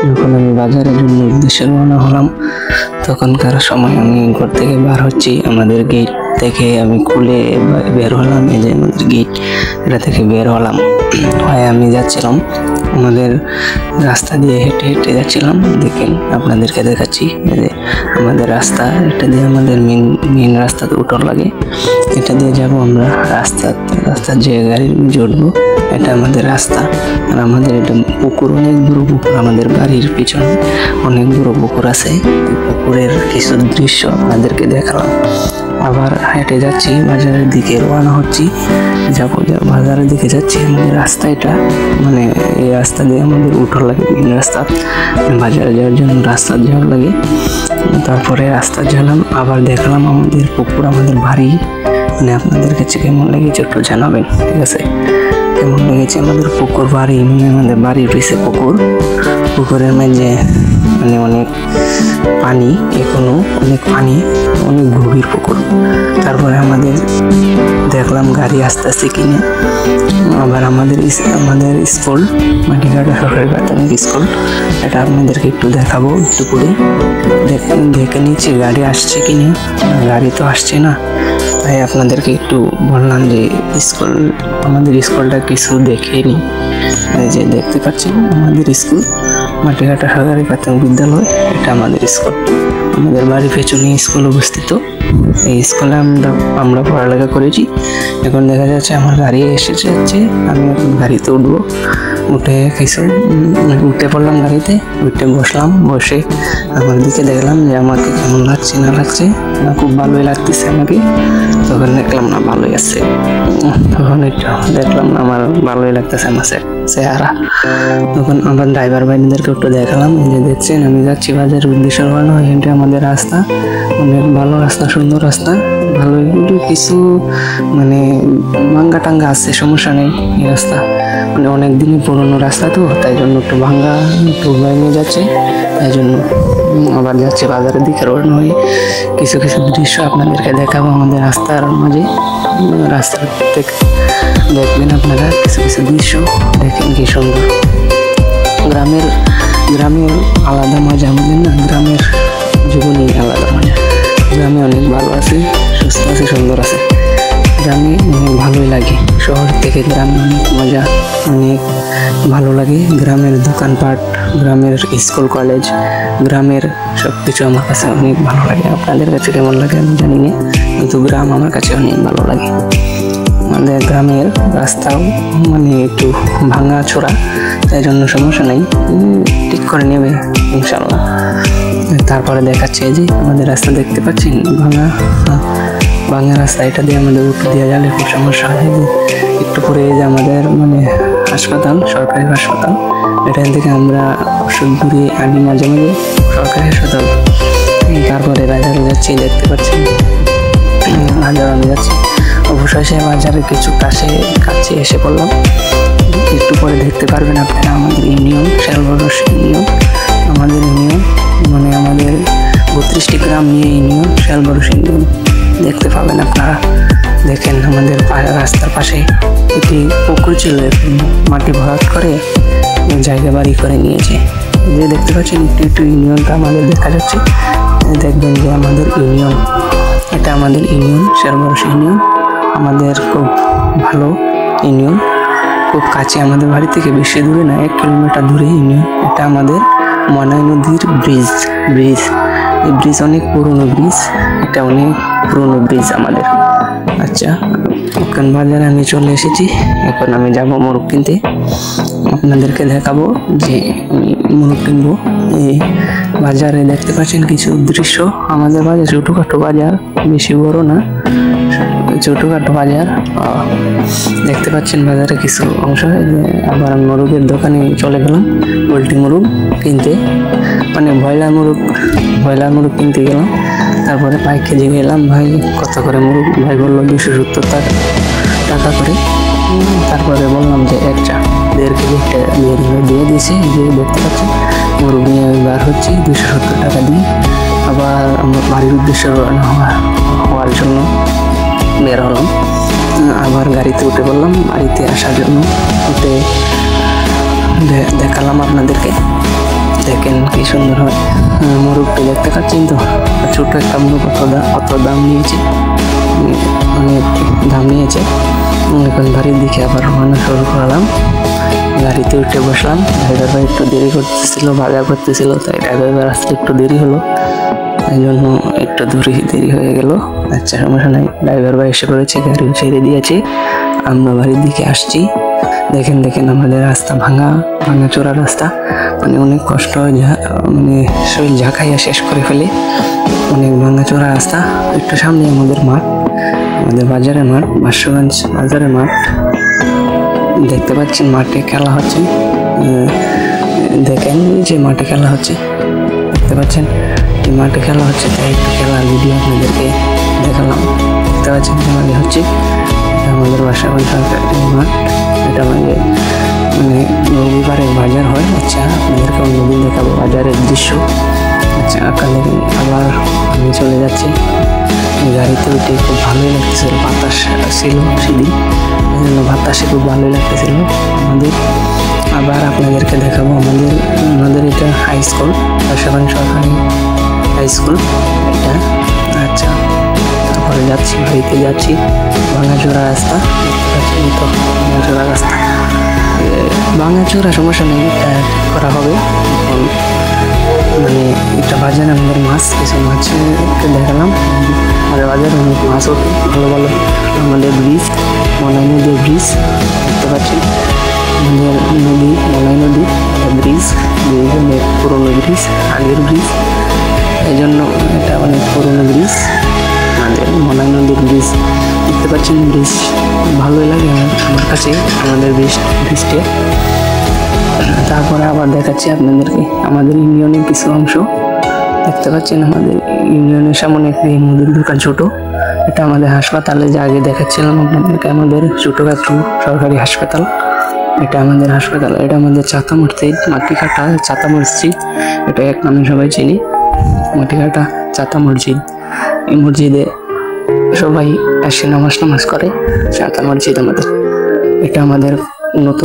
যখন আমি বাজারের জন্য উদ্দেশ্যে রওনা হলাম তখনকার সময় আমি ঘর থেকে বার হচ্ছি। আমাদের গেট থেকে আমি খুলে বের হলাম, এই যে আমাদের গেট, এটা থেকে বের হলাম হয়ে আমি যাচ্ছিলাম আমাদের রাস্তা দিয়ে হেঁটে হেঁটে যাচ্ছিলাম। দেখেন আপনাদেরকে দেখাচ্ছি, এই যে আমাদের রাস্তা, এটা দিয়ে আমাদের মেন রাস্তাতে উঠোর লাগে, এটা দিয়ে যাব আমরা রাস্তার যে গাড়ি জড়বো, এটা আমাদের রাস্তা। আর আমাদের এটা পুকুর, অনেক বড় পুকুর, আমাদের বাড়ির পিছনে অনেক বড় পুকুর আছে। পুকুরের কিছু দৃশ্য আপনাদেরকে দেখালাম। আবার হেঁটে যাচ্ছি, বাজারের দিকে রওনা হচ্ছি, যাবো বাজারের দিকে যাচ্ছি। আমাদের রাস্তা এটা, মানে এই রাস্তা দিয়ে আমাদের উঠোর লাগে, মেন রাস্তা, বাজারে যাওয়ার জন্য রাস্তা যাওয়ার লাগে। তারপরে রাস্তা গেলাম, আবার দেখলাম আমাদের পুকুর, আমাদের বাড়ি। মানে আপনাদের কাছে কেমন লেগেছে একটু জানাবেন, ঠিক আছে? কেমন লেগেছে আমাদের পুকুর বাড়ি, মানে আমাদের বাড়ির পিছে পুকুরের মাঝে মানে অনেক পানি, এখনো অনেক পানি, অনেক গভীর পুকুর। তারপরে আমাদের দেখলাম গাড়ি আস্তে আস্তে কিনে। আবার আমাদের স্কুল, মাটিঘাটা সরকারি প্রাথমিক স্কুল, এটা আপনাদেরকে একটু দেখাবো। একটু করে দেখে নিচ্ছি গাড়ি আসছে কিনে। গাড়ি তো আসছে না, তাই আপনাদেরকে একটু বললাম যে আমাদের স্কুলটা কিছু দেখে নিই। এই যে দেখতে পাচ্ছেন আমাদের স্কুল, মাটিঘাটা সরকারি প্রাথমিক বিদ্যালয়, এটা আমাদের স্কুল। আমাদের বাড়ির পেছনে স্কুল অবস্থিত। এই স্কুলে আমরা পড়ালেখা করেছি। এখন দেখা যাচ্ছে আমার গাড়ি এসে যাচ্ছে, আমি এখন গাড়িতে উঠবো। উঠে পড়লাম গাড়িতে, উঠে বসলাম। বসে আমার দিকে দেখলাম যে আমাকে কেমন লাগছে না লাগছে। না, খুব ভালোই লাগতেছে আমাকে। তখন দেখলাম না ভালোই আছে, তখন একটু দেখলাম না আমার ভালোই লাগতেছে আমার চেহারা। তখন আমার ড্রাইভার ভাইদেরকে একটু দেখালাম, এই যে দেখছেন আমি যাচ্ছি বাজারের উদ্দেশ্যে রওনা। এটা আমাদের রাস্তা, অনেক ভালো রাস্তা, সুন্দর রাস্তা, ভালো। একটু কিছু মানে ভাঙ্গা টাঙ্গা আছে, সমস্যা নেই। এই রাস্তা মানে অনেক দিনের পুরোনো রাস্তা তো, তাই জন্য একটু ভাঙ্গা, একটু ভেঙে যাচ্ছে, তাই জন্য আবার যাচ্ছে বাজারের দিকে রওনা হয়ে। কিছু দৃশ্য আপনাদেরকে দেখাবো আমাদের রাস্তার মাঝে। রাস্তার দেখবেন আপনারা কিছু দৃশ্য, দেখেন কি সুন্দর। গ্রামের আলাদা মজা, আমাদের না, গ্রামের জীবনই আলাদা মজা। গ্রামে অনেক ভালো আছে, সুস্থ আছে, সুন্দর আছে। গ্রামে অনেক ভালোই লাগে। শহর থেকে গ্রামে অনেক মজা, অনেক ভালো লাগে। গ্রামের দোকানপাট, গ্রামের স্কুল কলেজ, গ্রামের সবকিছু আমার কাছে অনেক ভালো লাগে। আপনাদের কাছে কেমন লাগে আমি জানি না, কিন্তু গ্রাম আমার কাছে অনেক ভালো লাগে। আমাদের গ্রামের রাস্তাও মানে একটু ভাঙা চোরা, তাই জন্য সমস্যা নেই, ঠিক করে নেবে ইনশাল্লাহ। তারপরে দেখাচ্ছে যে আমাদের রাস্তা দেখতে পাচ্ছেন, ভাঙা রাস্তা, এটা দিয়ে আমাদের উঠে দিয়ে গেলে খুব সমস্যা হয়। একটু পরে যে আমাদের মানে হাসপাতাল, সরকারি হাসপাতাল, এখান থেকে আমরা ওষুধ ঘুরিয়ে আনি মাঝে মাঝে, সরকারি হাসপাতাল। তারপরে বাজারে যাচ্ছি, দেখতে পাচ্ছেন বাজার আমি যাচ্ছি। অবশ্যই বাজারে কিছু কাছে এসে পড়লাম। একটু পরে দেখতে পারবেন আপনারা আমাদের ইউনিয়ন, শেলবরস ইউনিয়ন। আমাদের ইউনিয়ন মানে আমাদের 32টি গ্রাম নিয়ে ইউনিয়ন, শেলবরস ইউনিয়ন দেখতে পাবেন আপনারা। দেখেন আমাদের রাস্তার পাশে একটি পুকুর ছিল, মাটি ভরাট করে জায়গা বাড়ি করে নিয়েছে। যে দেখতে পাচ্ছেন একটু ইউনিয়নটা আমাদের দেখা যাচ্ছে। দেখবেন যে আমাদের ইউনিয়ন, এটা আমাদের ইউনিয়ন, শেলবরস ইউনিয়ন। আমাদের খুব ভালো ইউনিয়ন, খুব কাছে আমাদের বাড়ি থেকে, বেশি দূরে না, 1 কিলোমিটার দূরে ইউনিয়ন। এটা আমাদের মনাই নদীর ব্রিজ। এই ব্রিজ অনেক পুরনো ব্রিজ, এটা অনেক পুরনো ব্রিজ আমাদের। আচ্ছা, এখন বাজারে আমি চলে এসেছি। এখন আমি যাব মোরগ কিনতে, আপনাদেরকে দেখাবো যে আমি মোরগ কিনবো। এই বাজারে দেখতে পাচ্ছেন কিছু দৃশ্য। আমাদের বাজার ছোটোখাটো বাজার, বেশি বড় না, ছোটোখাটো বাজার। দেখতে পাচ্ছেন বাজারে কিছু অংশ। আবার আমি মোরগের দোকানে চলে গেলাম, পোলট্রি মোরগ কিনতে, মানে ব্রয়লার মোরগ কিনতে গেলাম। তারপরে পাই কেজি গেলাম, ভাই কত করে মোরগ? ভাই বললো 270 টাকা করে। তারপরে বললাম যে একটা 1.5 কেজি দিয়ে দিয়েছি। যে দেখতে পাচ্ছেন মোরগ নিয়ে আমি বার হচ্ছি 270 টাকা দিয়ে। আবার আমার বাড়ির উদ্দেশ্যে হওয়ার জন্য বের হলাম। আবার গাড়িতে উঠে পড়লাম বাড়িতে আসার জন্য। উঠে দেখালাম আপনাদেরকে দেখেন কি সুন্দর হয়। মোরগটা দেখতে পাচ্ছেন তো, ছোট একটা মোরগ কত দাম নিয়েছে, অনেক দাম নিয়েছে। এখন বাড়ির দিকে আবার রওনা শুরু করলাম। গাড়িতে উঠে বসলাম। ড্রাইভার ভাই একটু দেরি করতেছিল, বাজার করতেছিল, তাই ড্রাইভার ভাই আসতে একটু দেরি হলো, এই জন্য একটু দেরি হয়ে গেল। আচ্ছা, সমস্যা নাই। ড্রাইভার ভাই এসে পড়েছে, গাড়ি ছেড়ে দিয়েছে, আমরা বাড়ির দিকে আসছি। দেখেন আমাদের রাস্তা ভাঙা চোরা রাস্তা, মানে অনেক কষ্ট, মানে শরীর ঝাঁকাইয়া শেষ করে ফেলে। অনেক ভাঙা চোরা রাস্তা। একটু সামনে আমাদের মাঠ, আমাদের বাজারের মাঠ, বাসগঞ্জ বাজারের মাঠ দেখতে পাচ্ছেন। মাঠে খেলা হচ্ছে, দেখেন যে মাঠে খেলা হচ্ছে, দেখতে পাচ্ছেন এই মাঠে খেলা হচ্ছে। তাই একটু খেলার ভিডিও আপনাদেরকে দেখালাম। দেখতে পাচ্ছেন খেলা হচ্ছে। এটা আমাদের বাসগঞ্জ মাঠ, এটা আমাদের মানে রবিবারে বাজার হয়। আচ্ছা, আপনাদেরকে অন্যদিন দেখাবো বাজারের দৃশ্য। আচ্ছা, আবার আমি চলে যাচ্ছি। গাড়িতে উঠে খুব ভালোই লাগতেছিল, বাতাস ছিল সেদিন, এই জন্য বাতাসে খুব ভালোই লাগতেছিল আমাদের। আবার আপনাদেরকে দেখাবো আমাদের এটা হাই স্কুল, বাসগঞ্জ সরকারি হাই স্কুল এটা। আচ্ছা, তারপরে যাচ্ছি, বাড়িতে যাচ্ছি। ভাঙাচোরা রাস্তা, দেখতে পাচ্ছেন তো, ভাঙাচোরা রাস্তা। ভাঙাচোরা সমস্যা নেই, ঠিক করা হবে। এখন মানে এটা বাজারে আমাদের মাছ, কিছু মাছকে দেখালাম। আমাদের বাজারে অনেক মাছ ওঠে ভালো ভালো। আমাদের ব্রিজ, মলাই নদীর ব্রিজ দেখতে পাচ্ছি। আমাদের নদী, মলাই নদী ব্রিজ অনেক পুরোনো ব্রিজ, আগের ব্রিজ, এই জন্য এটা অনেক পুরোনো ব্রিজ। আমাদের মলাই নদীর ব্রিজ দেখতে পাচ্ছেন। ব্রিজ ভালোই লাগে আমার কাছে, আমাদের ব্রিজটা। তারপরে আবার দেখাচ্ছি আপনাদেরকে আমাদের ইউনিয়নের কিছু অংশ দেখতে পাচ্ছেন। আমাদের ইউনিয়নের সামনে একটি মুদির দোকান ছোট, এটা আমাদের হাসপাতালে যে আগে দেখাচ্ছিলাম আপনাদেরকে, আমাদের ছোটখাটো সরকারি হাসপাতাল। এটা আমাদের হাসপাতাল, এটা আমাদের চাতা মসজিদ, মাটিকাটা চাতা মসজিদ, এটা এক নামে সবাই চিনি, মাটিকাটা চাতা মসজিদ। এই মসজিদে সবাই এসে নামাজ করে। চাতা মসজিদ আমাদের, এটা আমাদের নতুন